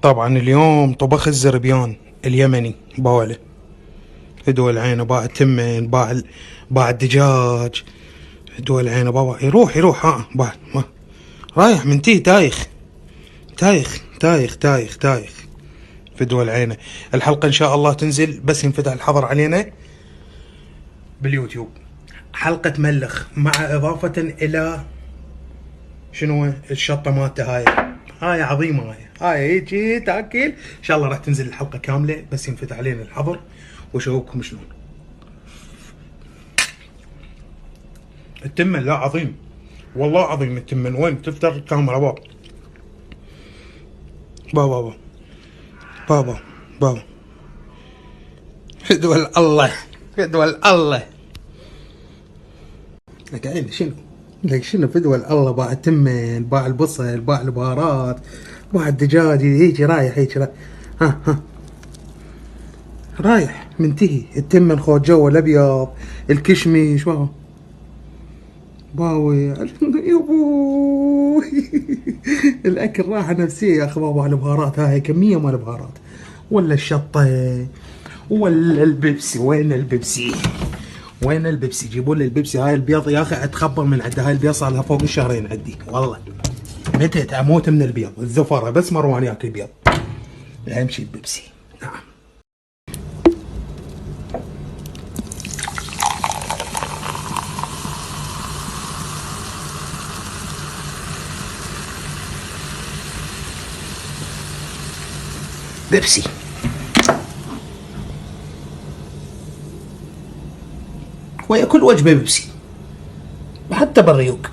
طبعا اليوم طبخ الزربيان اليمني بوله. هدوء العين باع تمن باع الدجاج. هدوء العين بابا يروح ها باع رايح من تايخ تايخ في دول عينه. الحلقة إن شاء الله تنزل بس ينفتح الحظر علينا باليوتيوب. حلقة ملخ مع إضافة إلى شنو الشطة مالته هاي عظيمة هاي هيجي تاكل. إن شاء الله راح تنزل الحلقة كاملة بس ينفتح علينا الحظر وشوفكم شلون التمن. لا عظيم والله عظيم التمن. وين تفتر الكاميرا بابا بابا بابا بابا فدوى الله فدوى الله. لك عيني شنو لك شنو فدوى الله. باع التمن باع البصل باع البهارات باع الدجاج هيجي رايح هيجي رايح. ها رايح منتهي. التمن خو جو الابيض الكشمش باوي يابوي الاكل راحه نفسيه يا اخي بابا. البهارات هاي كميه مال البهارات ولا الشطه ولا البيبسي. وين البيبسي وين البيبسي؟ جيبوا لي البيبسي. هاي البيض يا اخي اتخبر من عنده. هاي البيض صار لها فوق الشهرين عندي والله. متت اموت من البيض الزفره بس مروان ياكل بيض. اهم شيء البيبسي. نعم بيبسي. وياكل وجبه بيبسي حتى بالريوق.